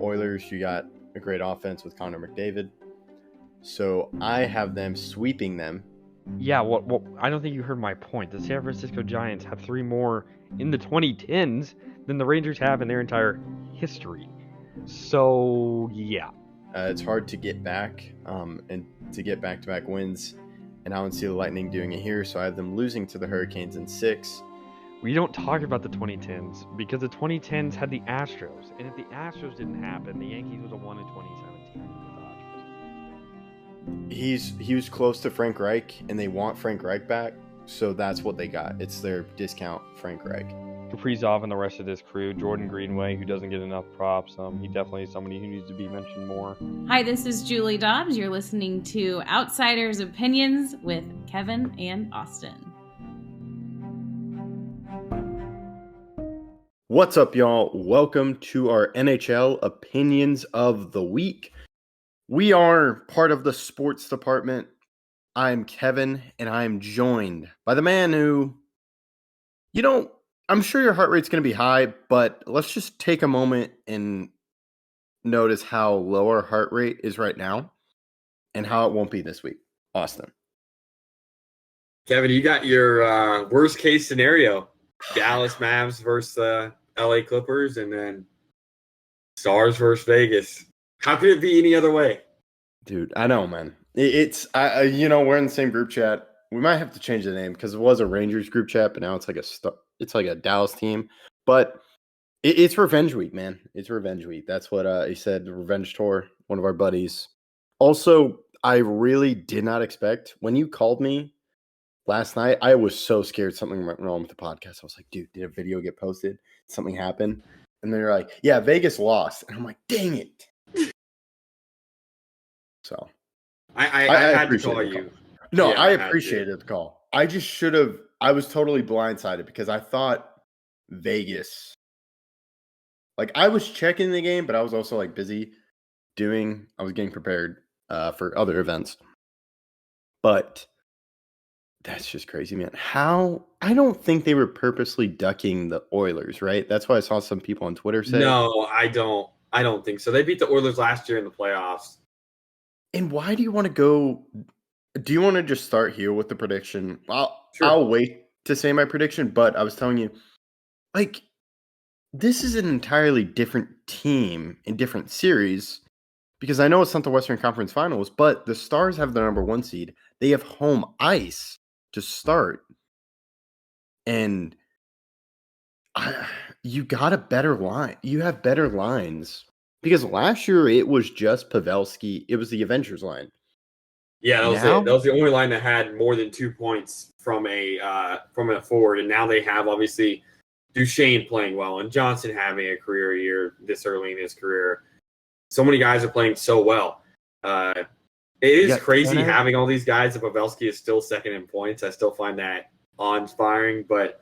Oilers, you got a great offense with Connor McDavid. So I have them sweeping them. Yeah, well, I don't think you heard my point. The San Francisco Giants have 3 more in the 2010s than the Rangers have in their entire history. So, yeah. It's hard to get back and to get back-to-back wins. And I don't see the Lightning doing it here, so I have them losing to the Hurricanes in 6. We don't talk about the 2010s because the 2010s had the Astros. And if the Astros didn't happen, the Yankees would have won in 2017 with the Dodgers. He was close to Frank Reich, and they want Frank Reich back, so that's what they got. It's their discount Frank Reich. Kaprizov and the rest of this crew, Jordan Greenway, who doesn't get enough props. He definitely is somebody who needs to be mentioned more. Hi, this is Julie Dobbs. You're listening to Outsiders Opinions with Kevin and Austin. What's up, y'all? Welcome to our NHL Opinions of the Week. We are part of the sports department. I'm Kevin, and I'm joined by the man who, I'm sure your heart rate's going to be high, but let's just take a moment and notice how low our heart rate is right now and how it won't be this week. Austin. Kevin, you got your worst case scenario. Dallas Mavs versus LA Clippers, and then Stars versus Vegas. How could it be any other way? Dude, I know, man. We're in the same group chat. We might have to change the name because it was a Rangers group chat, but now it's like a Dallas team. But it's revenge week, man. It's revenge week. That's what he said. The revenge tour. One of our buddies. Also, I really did not expect when you called me last night. I was so scared something went wrong with the podcast. I was like, dude, did a video get posted? Something happened? And they're like, yeah, Vegas lost. And I'm like, dang it. So I had to call you. No, yeah, I appreciated the call. I just should have. I was totally blindsided because I thought Vegas. Like, I was checking the game, but I was also like busy I was getting prepared for other events. But that's just crazy, man. I don't think they were purposely ducking the Oilers, right? That's why I saw some people on Twitter say. No, I don't think so. They beat the Oilers last year in the playoffs. And why do you want to go? Do you want to just start here with the prediction? Sure. I'll wait to say my prediction, but I was telling you, like, this is an entirely different team in different series because I know it's not the Western Conference Finals, but the Stars have the number 1 seed. They have home ice to start. And you got a better line. You have better lines. Because last year it was just Pavelski. It was the Avengers line. Yeah, that was it. That was the only line that had more than 2 points from a forward. And now they have, obviously, Duchesne playing well and Johnson having a career year this early in his career. So many guys are playing so well. It is crazy having all these guys. If Pavelski is still second in points, I still find that awe-inspiring. But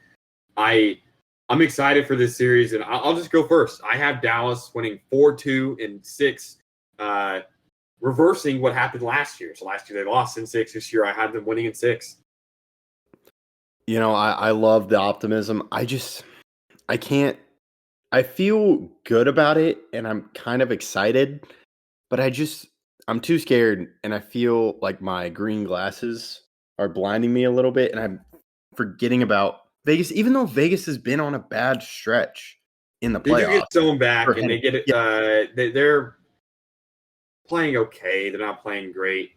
I'm excited for this series, and I'll just go first. I have Dallas winning 4-2 in 6, reversing what happened last year. So last year they lost in 6. This year I had them winning in 6. I love the optimism. I can't. I feel good about it, and I'm kind of excited, but I'm too scared, and I feel like my green glasses are blinding me a little bit, and I'm forgetting about Vegas, even though Vegas has been on a bad stretch in the playoffs. They do get zoned back, and they get it. Yeah. They're playing okay. They're not playing great.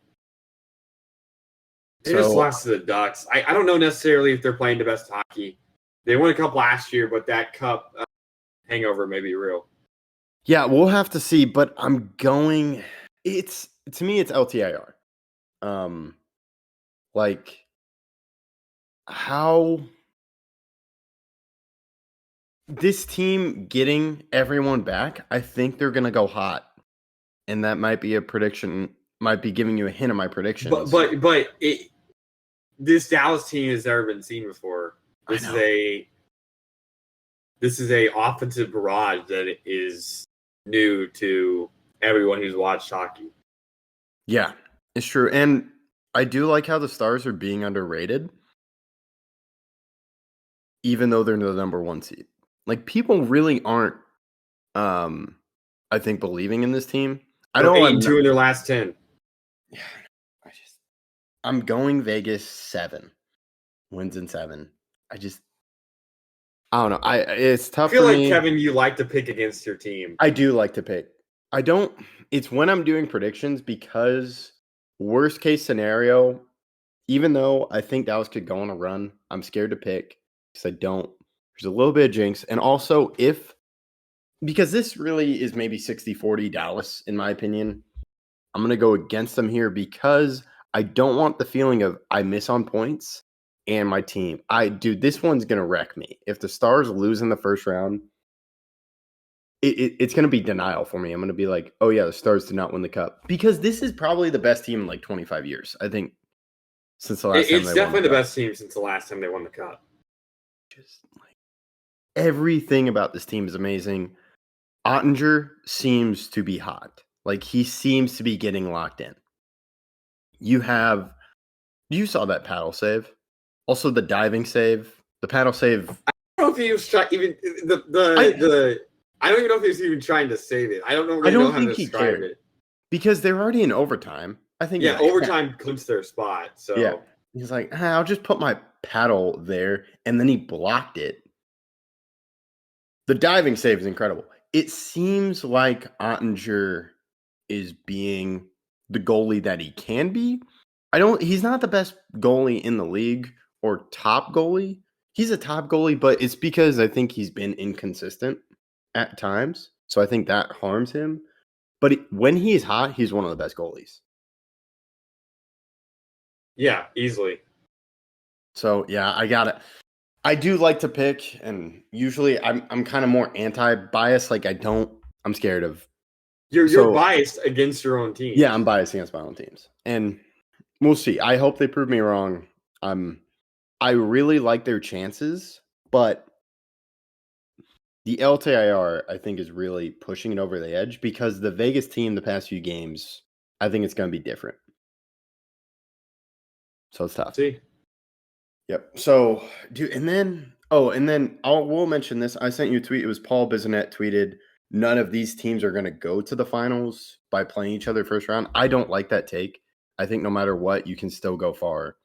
They just lost to the Ducks. I don't know necessarily if they're playing the best hockey. They won a cup last year, but that cup hangover may be real. Yeah, we'll have to see. But I'm going. To me, it's LTIR. Like how. This team getting everyone back, I think they're going to go hot. And that might be a prediction, might be giving you a hint of my predictions. But this Dallas team has never been seen before. This is a offensive barrage that is new to everyone who's watched hockey. Yeah, it's true. And I do like how the Stars are being underrated, even though they're the number 1 seed. Like, people really aren't I think, believing in this team. I They're know 8-2 in their last 10. Yeah, I'm going Vegas 7 wins in 7. I don't know. It's I tough feel for like, me. Kevin, you like to pick against your team. I do like to pick. I don't. It's when I'm doing predictions because worst case scenario, even though I think Dallas could go on a run, I'm scared to pick because I don't. There's a little bit of jinx. And also, because this really is maybe 60-40 Dallas, in my opinion, I'm going to go against them here because I don't want the feeling of I miss on points and my team. Dude, this one's going to wreck me. If the Stars lose in the first round, it's going to be denial for me. I'm going to be like, oh, yeah, the Stars did not win the cup. Because this is probably the best team in like 25 years, I think, since the last time they won the cup. It's definitely the best team since the last time they won the cup. Just like everything about this team is amazing. Ottinger seems to be hot. Like, he seems to be getting locked in. You saw that paddle save. Also, the diving save. The paddle save. I don't know if he was I don't even know if he was even trying to save it. I don't know how to describe it. Because they're already in overtime. I think. Yeah, overtime clinched their spot. So yeah, he's like, I'll just put my paddle there, and then he blocked it. The diving save is incredible. It seems like Ottinger is being the goalie that he can be. He's not the best goalie in the league or top goalie. He's a top goalie, but it's because I think he's been inconsistent at times. So I think that harms him. But when he's hot, he's one of the best goalies. Yeah, easily. So yeah, I got it. I do like to pick, and usually I'm kind of more anti-bias. Like I'm scared of. You're biased against your own team. Yeah, I'm biased against my own teams, and we'll see. I hope they prove me wrong. I really like their chances, but the LTIR I think is really pushing it over the edge because the Vegas team the past few games, I think it's going to be different. So it's tough. See. Yep. So, dude, and then we'll mention this. I sent you a tweet. It was Paul Bissonnette tweeted, none of these teams are going to go to the finals by playing each other first round. I don't like that take. I think no matter what, you can still go far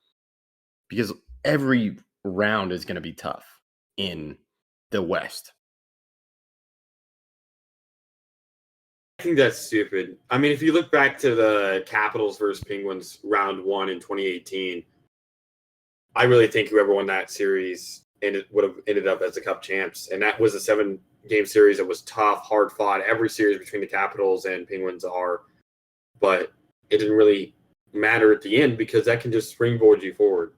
because every round is going to be tough in the West. I think that's stupid. I mean, if you look back to the Capitals versus Penguins round 1 in 2018, I really think whoever won that series would have ended up as the Cup champs. And that was a 7-game series that was tough, hard fought. Every series between the Capitals and Penguins are. But it didn't really matter at the end because that can just springboard you forward.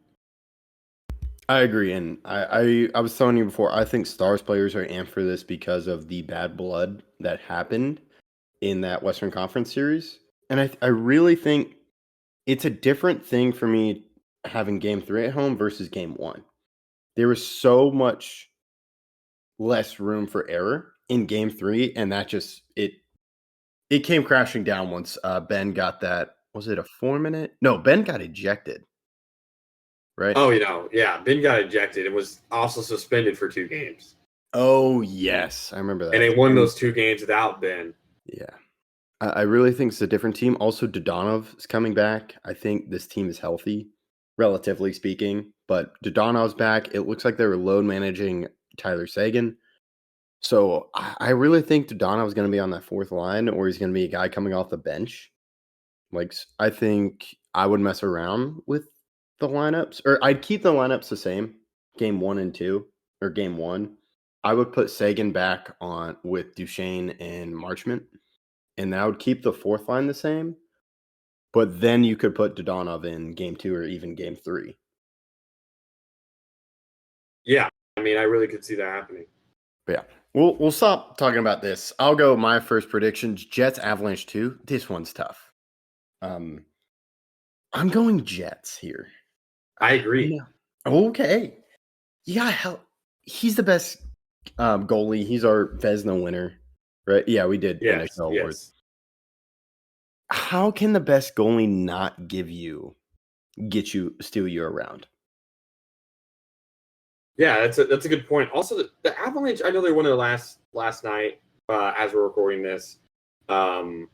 I agree. And I was telling you before, I think Stars players are amped for this because of the bad blood that happened in that Western Conference series. And I really think it's a different thing for me having game 3 at home versus game 1. There was so much less room for error in game 3, and that just it came crashing down once Ben got that. Was it a 4-minute? No, Ben got ejected. Right? Oh, yeah. Ben got ejected and was also suspended for 2 games. Oh, yes. I remember that. And they won those 2 games without Ben. Yeah. I really think it's a different team. Also, Dodonov is coming back. I think this team is healthy, relatively speaking. But Dodonov's back. It looks like they were load managing Tyler Seguin. So I really think Dodonov's going to be on that 4th line, or he's going to be a guy coming off the bench. Like, I think I would mess around with the lineups, or I'd keep the lineups the same. Game 1 and 2, or game 1. I would put Seguin back on with Duchesne and Marchment. And that would keep the 4th line the same. But then you could put Dodonov in game 2 or even game 3. Yeah. I mean, I really could see that happening. But yeah. We'll stop talking about this. I'll go my first predictions. Jets Avalanche 2. This one's tough. I'm going Jets here. I agree. Okay. Yeah, he's the best goalie. He's our Vezina winner. Right? Yeah, we did. Yes. How can the best goalie not steal you around? Yeah, that's a good point. Also, the Avalanche, I know they won their last night as we're recording this. Or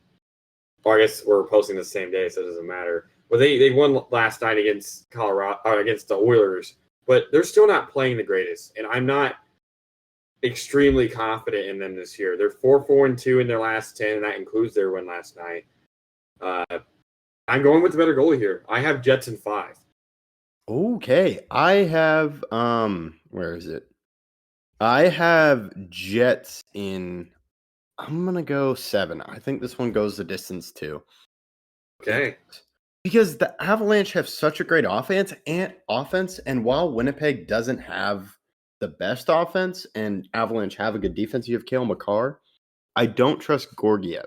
I guess we're posting the same day, so it doesn't matter. But they won last night against against the Oilers, but they're still not playing the greatest, and I'm not extremely confident in them this year. They're 4-4-2 in their last 10, and that includes their win last night. I'm going with the better goalie here. I have Jets in 5. Okay, I have where is it? I have Jets in. I'm gonna go 7. I think this one goes the distance too. Okay. Because the Avalanche have such a great offense, and while Winnipeg doesn't have the best offense, and Avalanche have a good defense, you have Cale Makar. I don't trust Georgiev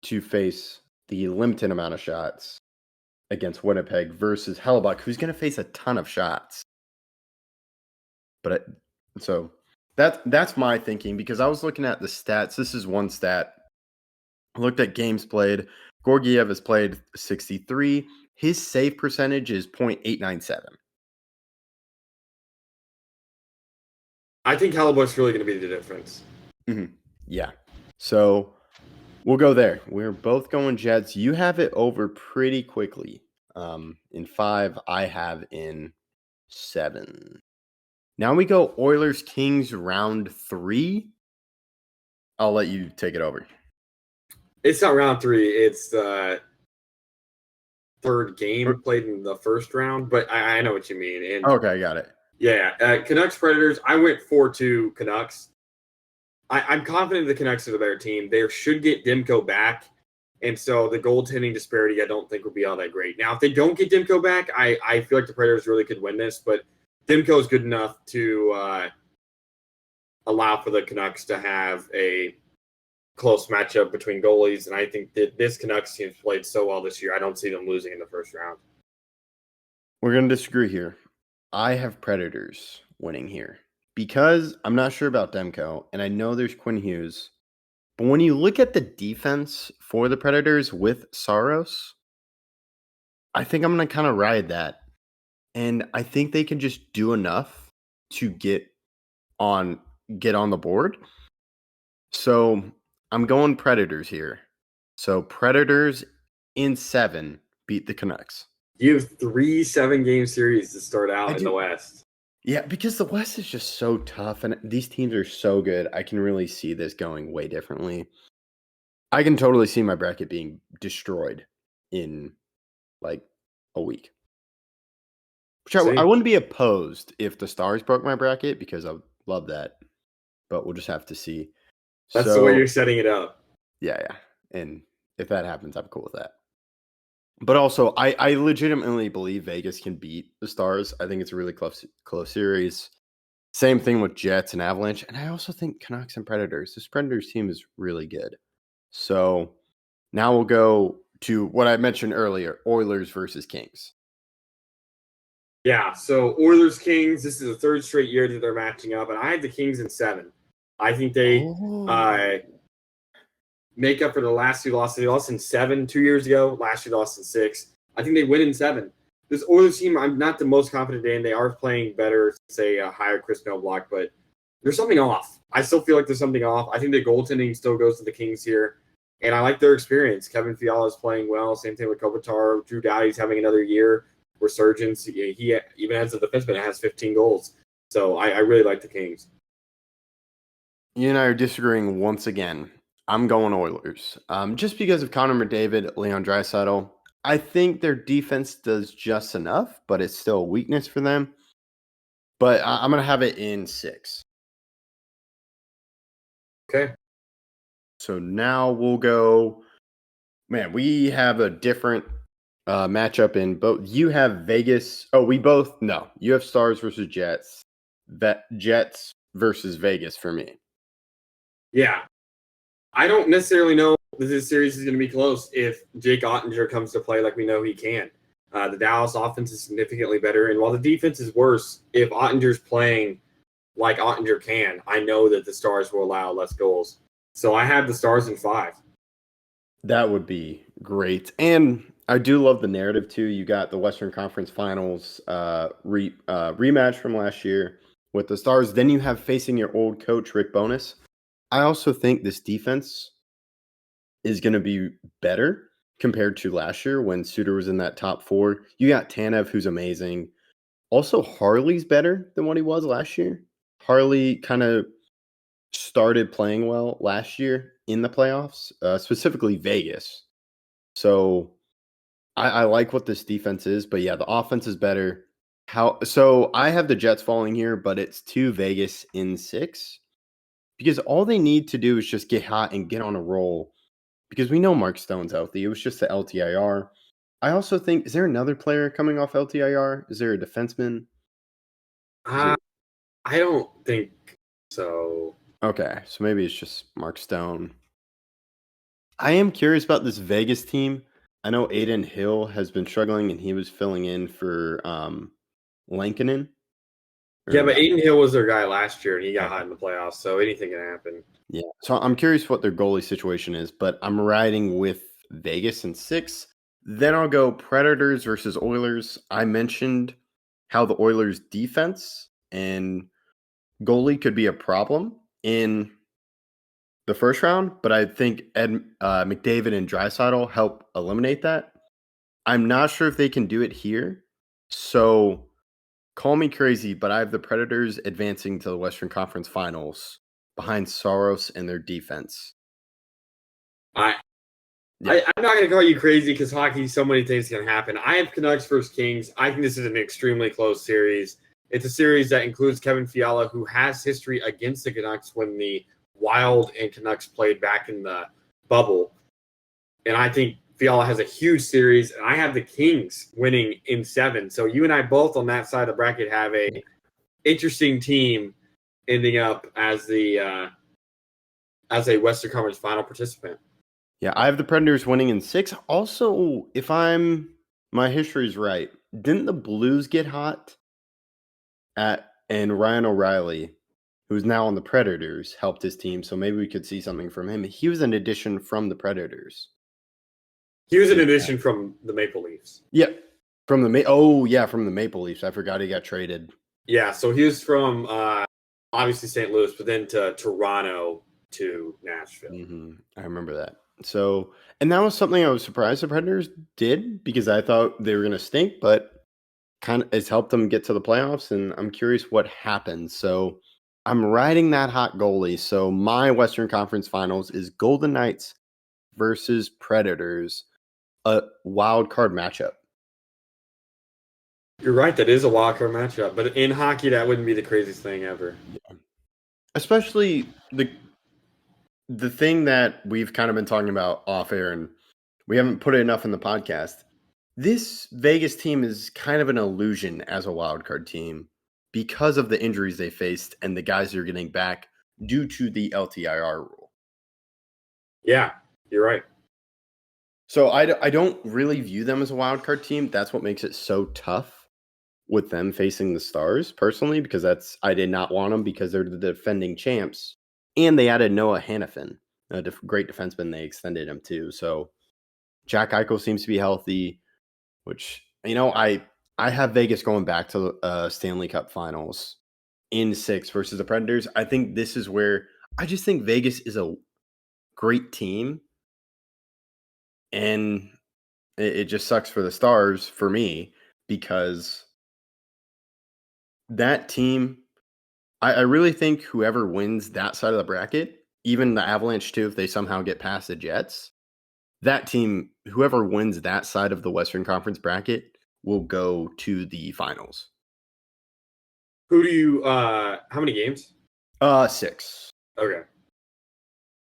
to face the limited amount of shots against Winnipeg versus Hellebuck, who's going to face a ton of shots. So that's my thinking, because I was looking at the stats. This is one stat. I looked at games played. Georgiev has played 63. His save percentage is .897. I think Hellebuck's really going to be the difference. Mm-hmm. Yeah. So we'll go there. We're both going Jets. You have it over pretty quickly. In 5, I have in 7. Now we go Oilers Kings round 3. I'll let you take it over. It's not round 3. It's the third game played in the first round, but I know what you mean. And okay, got it. Yeah, Canucks Predators. I went 4-2 Canucks. I'm confident the Canucks are the better team. They should get Demko back, and so the goaltending disparity I don't think will be all that great. Now, if they don't get Demko back, I feel like the Predators really could win this, but Demko is good enough to allow for the Canucks to have a close matchup between goalies, and I think that this Canucks team's played so well this year, I don't see them losing in the first round. We're going to disagree here. I have Predators winning here because I'm not sure about Demko, and I know there's Quinn Hughes. But when you look at the defense for the Predators with Saros, I think I'm going to kind of ride that. And I think they can just do enough to get on the board. So I'm going Predators here. So Predators in 7 beat the Canucks. You have 3 7-game series to start out in the West. Yeah, because the West is just so tough, and these teams are so good. I can really see this going way differently. I can totally see my bracket being destroyed in like a week. Which I wouldn't be opposed if the Stars broke my bracket, because I love that. But we'll just have to see. That's the way you're setting it up. Yeah. And if that happens, I'm cool with that. But also, I legitimately believe Vegas can beat the Stars. I think it's a really close series. Same thing with Jets and Avalanche. And I also think Canucks and Predators. This Predators team is really good. So now we'll go to what I mentioned earlier, Oilers versus Kings. Yeah, so Oilers Kings, this is the 3rd straight year that they're matching up, and I had the Kings in 7. I think they make up for the last 2 losses. They lost in 7 2 years ago. Last year, they lost in 6. I think they win in 7. This Oilers team, I'm not the most confident in. They are playing better, say, a higher Chris Knoblauch, but there's something off. I still feel like there's something off. I think the goaltending still goes to the Kings here, and I like their experience. Kevin Fiala is playing well. Same thing with Kopitar. Drew Doughty's having another year. Resurgence. He even as a defenseman has 15 goals. So I really like the Kings. You and I are disagreeing once again. I'm going Oilers. Just because of Connor McDavid, Leon Draisaitl. I think their defense does just enough, but it's still a weakness for them. But I'm going to have it in 6. Okay. So now we'll go. Man, we have a different matchup in both. You have Vegas. Oh, you have Stars versus Jets. Jets versus Vegas for me. Yeah. I don't necessarily know that this series is going to be close if Jake Ottinger comes to play like we know he can. The Dallas offense is significantly better, and while the defense is worse, if Ottinger's playing like Ottinger can, I know that the Stars will allow less goals. So I have the Stars in 5. That would be great. And I do love the narrative, too. You got the Western Conference Finals rematch from last year with the Stars. Then you have facing your old coach, Rick Bowness. I also think this defense is going to be better compared to last year when Suter was in that top 4. You got Tanev, who's amazing. Also, Harley's better than what he was last year. Harley kind of started playing well last year in the playoffs, specifically Vegas. So I like what this defense is, but yeah, the offense is better. So I have the Jets falling here, but it's to Vegas in 6 because all they need to do is just get hot and get on a roll because we know Mark Stone's healthy. It was just the LTIR. I also think, is there another player coming off LTIR? Is there a defenseman? I don't think so. Okay, so maybe it's just Mark Stone. I am curious about this Vegas team. I know Aiden Hill has been struggling, and he was filling in for Lankinen. Yeah, but Aiden Hill was their guy last year, and he got hot in the playoffs, so anything can happen. Yeah, so I'm curious what their goalie situation is, but I'm riding with Vegas in 6. Then I'll go Predators versus Oilers. I mentioned how the Oilers' defense and goalie could be a problem in the first round, but I think McDavid and Draisaitl help eliminate that. I'm not sure if they can do it here, so call me crazy, but I have the Predators advancing to the Western Conference Finals behind Saros and their defense. I'm not going to call you crazy because hockey, so many things can happen. I have Canucks versus Kings. I think this is an extremely close series. It's a series that includes Kevin Fiala, who has history against the Canucks when the Wild and Canucks played back in the bubble. And I think Fiala has a huge series, and I have the Kings winning in 7. So you and I both on that side of the bracket have a interesting team ending up as a Western Conference final participant. Yeah, I have the Predators winning in 6. Also, if my history is right, didn't the Blues get hot and Ryan O'Reilly, who's now on the Predators, helped his team, so maybe we could see something from him. He was an addition from the Predators. He was an addition from the Maple Leafs. Yep. From the Maple Leafs. I forgot he got traded. Yeah, so he was from obviously St. Louis, but then to Toronto to Nashville. Mm-hmm. I remember that. So, and that was something I was surprised the Predators did because I thought they were going to stink, but kind of it's helped them get to the playoffs, and I'm curious what happens. So I'm riding that hot goalie. So my Western Conference Finals is Golden Knights versus Predators, a wild card matchup. You're right. That is a wild card matchup, but in hockey, that wouldn't be the craziest thing ever. Yeah. Especially the thing that we've kind of been talking about off air, and we haven't put it enough in the podcast. This Vegas team is kind of an illusion as a wild card team because of the injuries they faced and the guys they're getting back due to the LTIR rule. Yeah, you're right. So I don't really view them as a wild card team. That's what makes it so tough with them facing the Stars, personally, because I did not want them because they're the defending champs. And they added Noah Hannafin, a great defenseman. They extended him too. So Jack Eichel seems to be healthy, which, I have Vegas going back to Stanley Cup Finals in 6 versus the Predators. I think this is where I just think Vegas is a great team. And it just sucks for the Stars for me because that team, I really think whoever wins that side of the bracket, even the Avalanche too, if they somehow get past the Jets, that team, whoever wins that side of the Western Conference bracket will go to the finals. Who do you how many games? 6. Okay.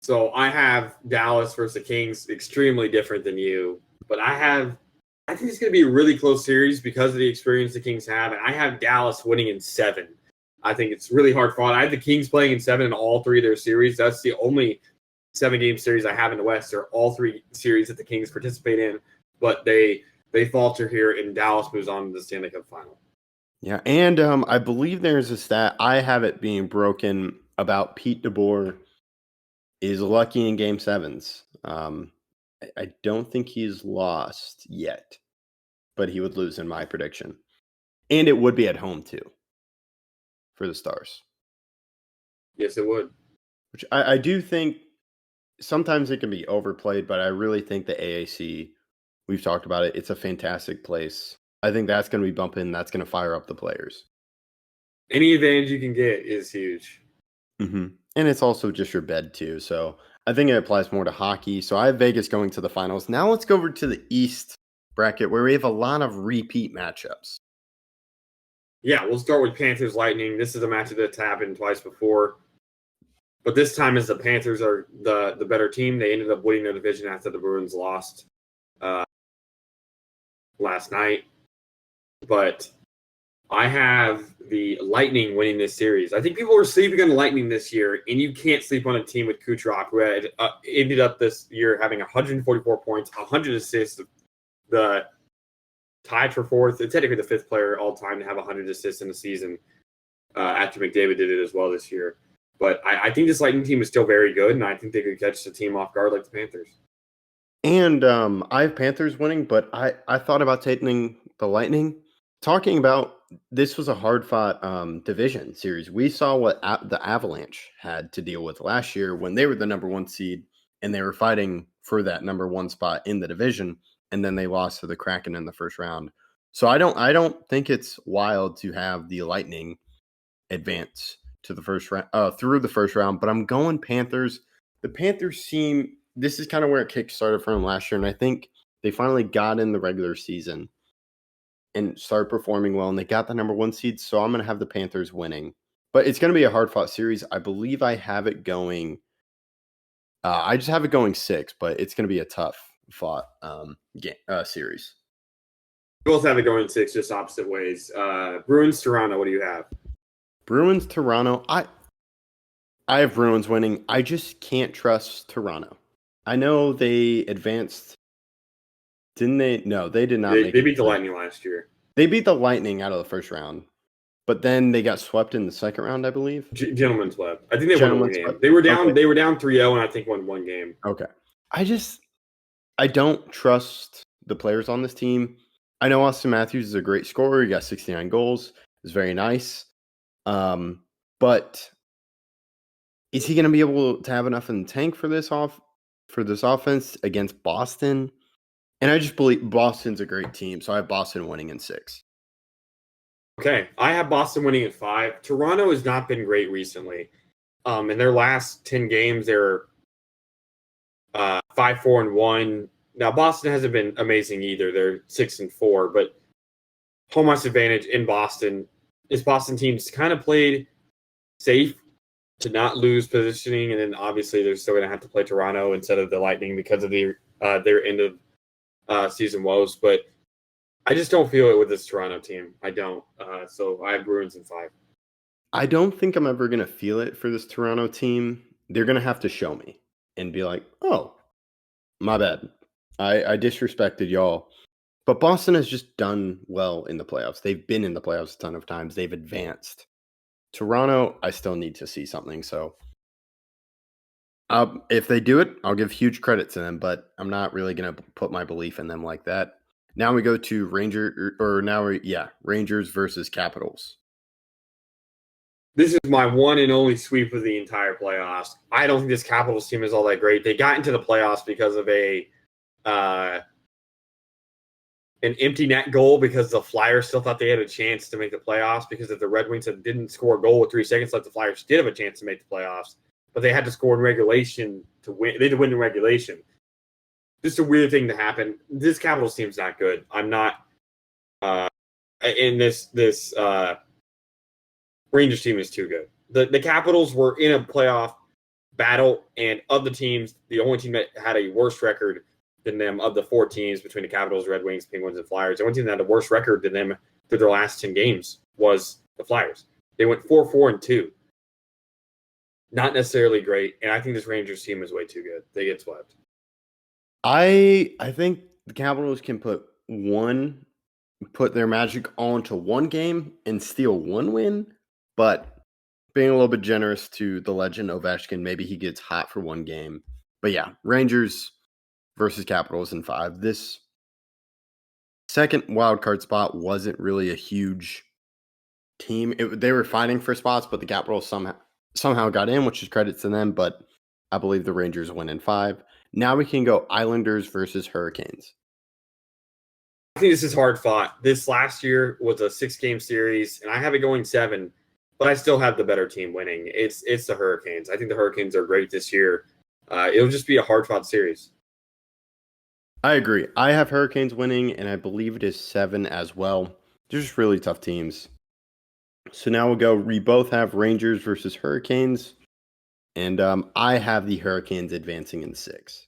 So I have Dallas versus the Kings, extremely different than you, but I think it's going to be a really close series because of the experience the Kings have, and I have Dallas winning in 7. I think it's really hard fought. I have the Kings playing in 7 in all 3 of their series. That's the only 7-game series I have in the West. They're all 3 series that the Kings participate in, but they falter here, and Dallas moves on to the Stanley Cup Final. Yeah, and I believe there's a stat, I have it being broken about Pete DeBoer is lucky in Game 7s. I don't think he's lost yet, but he would lose in my prediction. And it would be at home too for the Stars. Yes, it would. which I do think sometimes it can be overplayed, but I really think the AAC, we've talked about it, it's a fantastic place. I think that's going to be bumping. That's going to fire up the players. Any advantage you can get is huge. Mm-hmm. And it's also just your bed too. So I think it applies more to hockey. So I have Vegas going to the finals. Now let's go over to the East bracket where we have a lot of repeat matchups. Yeah, we'll start with Panthers Lightning. This is a matchup that's happened twice before. But this time, as the Panthers are the better team, they ended up winning their division after the Bruins lost last night. But I have the Lightning winning this series. I think people are sleeping on the Lightning this year, and you can't sleep on a team with Kucherov, who had ended up this year having 144 points, 100 assists, the tied for fourth, and technically the fifth player all time to have 100 assists in a season after McDavid did it as well this year. But I think this Lightning team is still very good, and I think they could catch the team off guard like the Panthers. And I have Panthers winning, but I thought about taking the Lightning. Talking about this was a hard-fought division series. We saw what the Avalanche had to deal with last year when they were the number one seed, and they were fighting for that number one spot in the division, and then they lost to the Kraken in the first round. So I don't think it's wild to have the Lightning advance to the first round through the first round, but I'm going Panthers. The Panthers seem this is kind of where it kick-started from last year, and I think they finally got in the regular season and started performing well, and they got the number one seed, so I'm going to have the Panthers winning. But it's going to be a hard-fought series. I believe I have it going I just have it going 6, but it's going to be a tough-fought series. We both have it going 6, just opposite ways. Bruins, Toronto, what do you have? Bruins, Toronto. I have Bruins winning. I just can't trust Toronto. I know they advanced. Didn't they? No, they did not. They beat the Lightning last year. They beat the Lightning out of the first round, but then they got swept in the second round, I believe. Gentlemen swept. I think they won one game. Swept. They were down. Okay. They were down 3-0, and I think won one game. Okay. I don't trust the players on this team. I know Austin Matthews is a great scorer. He got 69 goals. It's very nice. But is he going to be able to have enough in the tank for this offense against Boston? And I just believe Boston's a great team, so I have Boston winning in 6. Okay, I have Boston winning in 5. Toronto has not been great recently. In their last 10 games, they're 5-4-1. Now Boston hasn't been amazing either. They're 6-4, but home ice advantage in Boston. This Boston team's kind of played safe to not lose positioning, and then obviously they're still going to have to play Toronto instead of the Lightning because of their end of season woes. But I just don't feel it with this Toronto team. I don't. So I have Bruins in 5. I don't think I'm ever going to feel it for this Toronto team. They're going to have to show me and be like, oh, my bad. I disrespected y'all. But Boston has just done well in the playoffs. They've been in the playoffs a ton of times. They've advanced. Toronto, I still need to see something. So if they do it, I'll give huge credit to them, but I'm not really going to put my belief in them like that. Now we go to Rangers versus Capitals. This is my one and only sweep of the entire playoffs. I don't think this Capitals team is all that great. They got into the playoffs because of an empty net goal because the Flyers still thought they had a chance to make the playoffs because if the Red Wings didn't score a goal with 3 seconds left, the Flyers did have a chance to make the playoffs, but they had to score in regulation to win. They had to win in regulation. Just a weird thing to happen. This Capitals team's not good. I'm not in this Rangers team is too good. The Capitals were in a playoff battle, and of the teams, the only team that had a worse record than them of the 4 teams between the Capitals, Red Wings, Penguins, and Flyers. The only team that had a worse record than them through their last 10 games was the Flyers. They went 4-4-2. Not necessarily great, and I think this Rangers team is way too good. They get swept. I think the Capitals can put their magic onto one game and steal one win, but being a little bit generous to the legend Ovechkin, maybe he gets hot for one game. But yeah, Rangers versus Capitals in 5. This second wildcard spot wasn't really a huge team. They were fighting for spots, but the Capitals somehow got in, which is credit to them, but I believe the Rangers win in 5. Now we can go Islanders versus Hurricanes. I think this is hard fought. This last year was a 6-game series, and I have it going 7, but I still have the better team winning. It's the Hurricanes. I think the Hurricanes are great this year. It'll just be a hard fought series. I agree. I have Hurricanes winning, and I believe it is 7 as well. They're just really tough teams. So now we'll go. We both have Rangers versus Hurricanes, and I have the Hurricanes advancing in 6.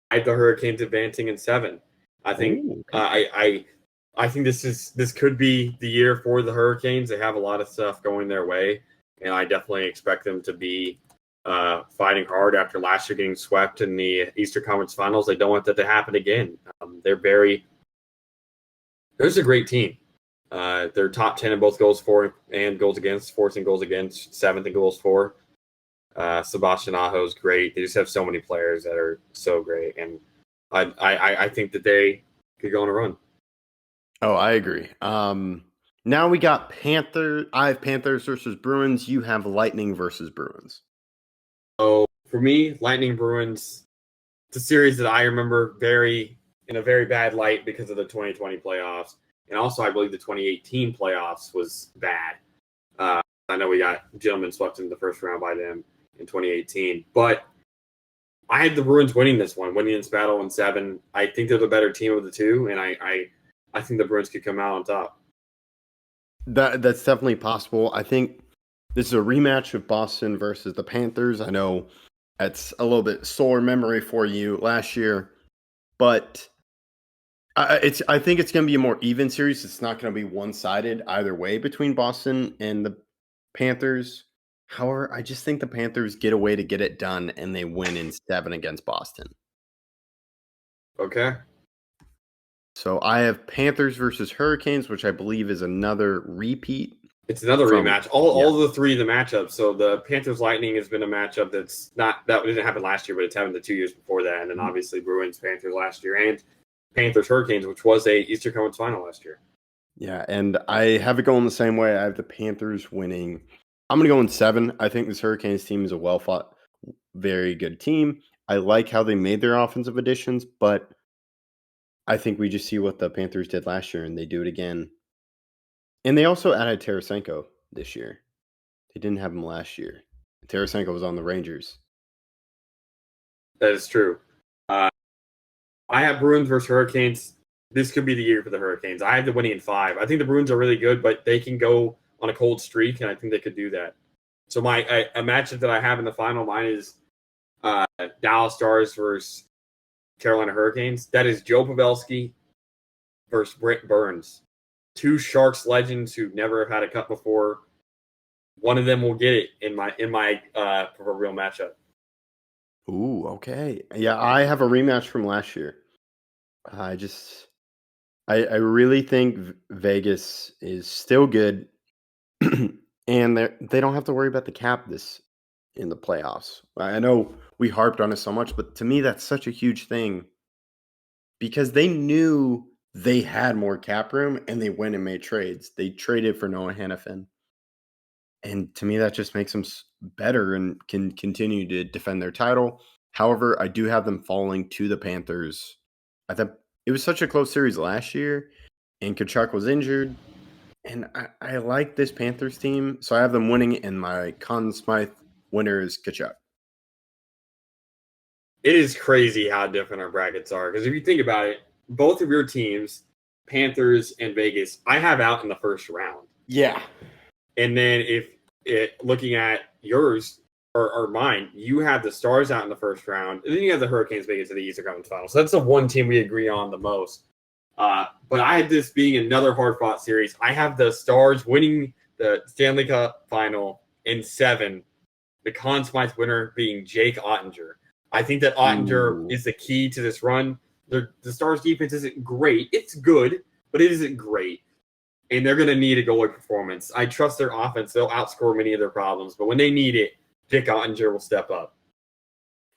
I have the Hurricanes advancing in 7. I think Ooh, okay. I think this could be the year for the Hurricanes. They have a lot of stuff going their way, and I definitely expect them to be fighting hard after last year getting swept in the Eastern Conference Finals. They don't want that to happen again. There's a great team. They're top 10 in both goals for and goals against, 14 goals against, 7th in goals for. Sebastian Aho is great. They just have so many players that are so great, and I think that they could go on a run. Oh, I agree. Now we got Panthers. I have Panthers versus Bruins. You have Lightning versus Bruins. So for me, Lightning Bruins, it's a series that I remember in a very bad light because of the 2020 playoffs. And also, I believe the 2018 playoffs was bad. I know we got gentlemen swept in the first round by them in 2018. But I had the Bruins winning this one, winning this battle in 7. I think they're the better team of the two, and I think the Bruins could come out on top. That's definitely possible. I think this is a rematch of Boston versus the Panthers. I know that's a little bit sore memory for you last year, but I think it's going to be a more even series. It's not going to be one-sided either way between Boston and the Panthers. However, I just think the Panthers get a way to get it done, and they win in 7 against Boston. Okay. So I have Panthers versus Hurricanes, which I believe is another repeat. It's another rematch. All the 3 of the matchups. So the Panthers Lightning has been a matchup that didn't happen last year, but it's happened the 2 years before that. And then obviously Bruins Panthers last year, and Panthers Hurricanes, which was a Eastern Conference final last year. Yeah, and I have it going the same way. I have the Panthers winning. I'm going to go in 7. I think this Hurricanes team is a well-fought, very good team. I like how they made their offensive additions, but I think we just see what the Panthers did last year, and they do it again. And they also added Tarasenko this year. They didn't have him last year. Tarasenko was on the Rangers. That is true. I have Bruins versus Hurricanes. This could be the year for the Hurricanes. I have the winning in 5. I think the Bruins are really good, but they can go on a cold streak, and I think they could do that. So a matchup that I have in the final, mine is Dallas Stars versus Carolina Hurricanes. That is Joe Pavelski versus Brent Burns. 2 Sharks legends who never have had a cup before. One of them will get it in my proverbial matchup. Ooh, okay. Yeah, I have a rematch from last year. I really think Vegas is still good, and they don't have to worry about the cap in the playoffs. I know we harped on it so much, but to me, that's such a huge thing because they knew they had more cap room, and they went and made trades. They traded for Noah Hannafin. And to me, that just makes them better and can continue to defend their title. However, I do have them falling to the Panthers. I thought it was such a close series last year, and Kachuk was injured. And I like this Panthers team, so I have them winning, and my Conn Smythe winner is Kachuk. It is crazy how different our brackets are. Because if you think about it, both of your teams, Panthers and Vegas, I have out in the first round. Yeah. And then looking at yours or mine, you have the Stars out in the first round, and then you have the Hurricanes making it to the Eastern Conference Finals. So that's the one team we agree on the most. But I had this being another hard-fought series. I have the Stars winning the Stanley Cup Final in 7, the Conn Smythe winner being Jake Ottinger. I think that Ottinger is the key to this run. The Stars' defense isn't great. It's good, but it isn't great. And they're going to need a goalie performance. I trust their offense. They'll outscore many of their problems. But when they need it, Jake Ottinger will step up.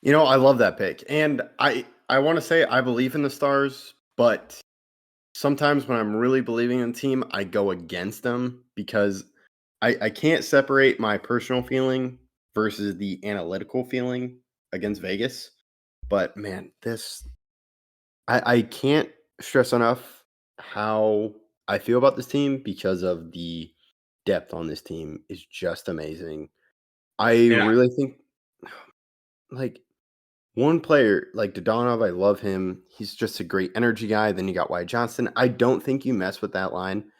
You know, I love that pick. And I want to say I believe in the Stars, but sometimes when I'm really believing in a team, I go against them because I can't separate my personal feeling versus the analytical feeling against Vegas. But man, I can't stress enough how I feel about this team because of the depth on this team is just amazing. I Yeah. really think like one player like Dodonov, I love him. He's just a great energy guy. Then you got Wyatt Johnston. I don't think you mess with that line.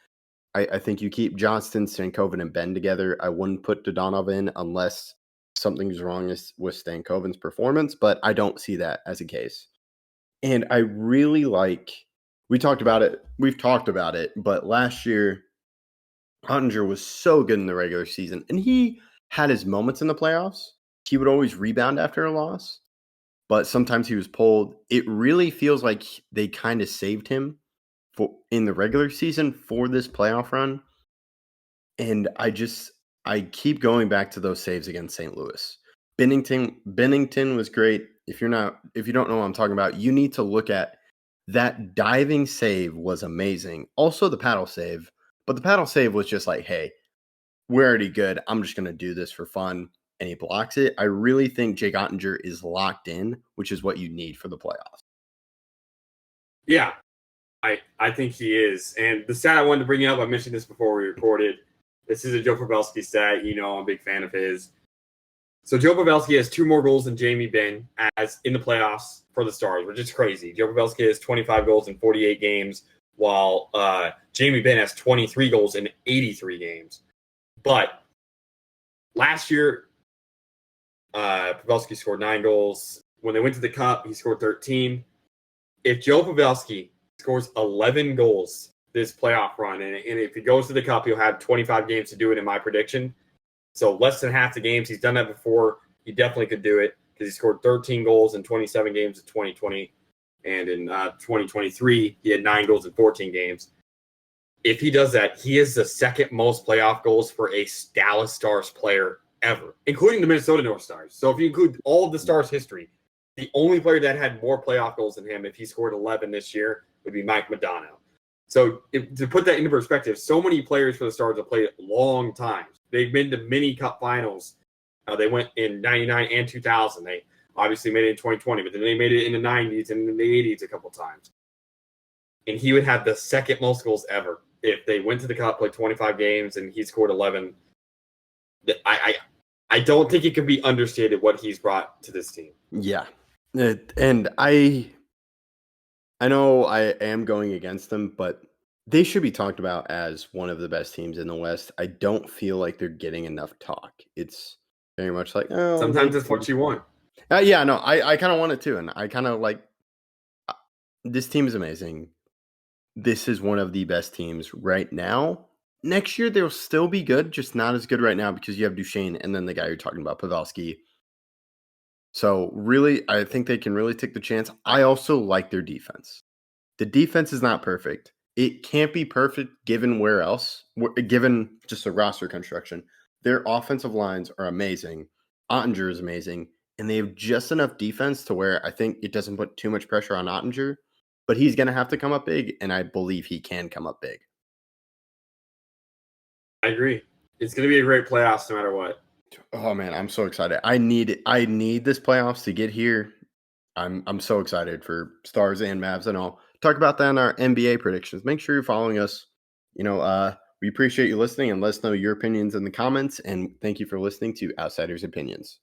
I think you keep Johnston, Stankoven, and Ben together. I wouldn't put Dodonov in unless something's wrong with Stankoven's performance, but I don't see that as a case. And I really like, we've talked about it, but last year, Ottinger was so good in the regular season, and he had his moments in the playoffs. He would always rebound after a loss, but sometimes he was pulled. It really feels like they kind of saved him in the regular season for this playoff run. And I keep going back to those saves against St. Louis. Bennington was great. If you don't know what I'm talking about, you need to look at that diving save was amazing. Also the paddle save, but the paddle save was just like, hey, we're already good. I'm just going to do this for fun. And he blocks it. I really think Jake Ottinger is locked in, which is what you need for the playoffs. Yeah, I think he is. And the stat I wanted to bring up, I mentioned this before we recorded. This is a Joe Pavelski stat. You know I'm a big fan of his. So Joe Pavelski has 2 more goals than Jamie Benn as in the playoffs for the Stars, which is crazy. Joe Pavelski has 25 goals in 48 games, while Jamie Benn has 23 goals in 83 games. But last year, Pavelski scored 9 goals. When they went to the Cup, he scored 13. If Joe Pavelski scores 11 goals this playoff run, and if he goes to the Cup, he'll have 25 games to do it in my prediction. So less than half the games. He's done that before. He definitely could do it because he scored 13 goals in 27 games in 2020. And in 2023, he had 9 goals in 14 games. If he does that, he is the second most playoff goals for a Dallas Stars player ever, including the Minnesota North Stars. So if you include all of the Stars' history, the only player that had more playoff goals than him, if he scored 11 this year, would be Mike Modano. So to put that into perspective, so many players for the Stars have played long times. They've been to mini Cup finals. They went in 99 and 2000. They obviously made it in 2020, but then they made it in the 90s and in the 80s a couple times. And he would have the second most goals ever if they went to the Cup, played 25 games, and he scored 11. I don't think it can be understated what he's brought to this team. Yeah. And I know I am going against them, but they should be talked about as one of the best teams in the West. I don't feel like they're getting enough talk. It's very much like, oh, sometimes it's what you want. Yeah, no, I kind of want it too. And I kind of like this team is amazing. This is one of the best teams right now. Next year, they'll still be good, just not as good right now because you have Duchesne and then the guy you're talking about, Pavelski. So really, I think they can really take the chance. I also like their defense. The defense is not perfect. It can't be perfect given given just a roster construction. Their offensive lines are amazing. Ottinger is amazing. And they have just enough defense to where I think it doesn't put too much pressure on Ottinger. But he's going to have to come up big, and I believe he can come up big. I agree. It's going to be a great playoffs no matter what. Oh man, I'm so excited. I need this playoffs to get here. I'm so excited for Stars and Mavs, and I'll talk about that in our NBA predictions. Make sure you're following us. We appreciate you listening, and let us know your opinions in the comments. And thank you for listening to Outsiders Opinions.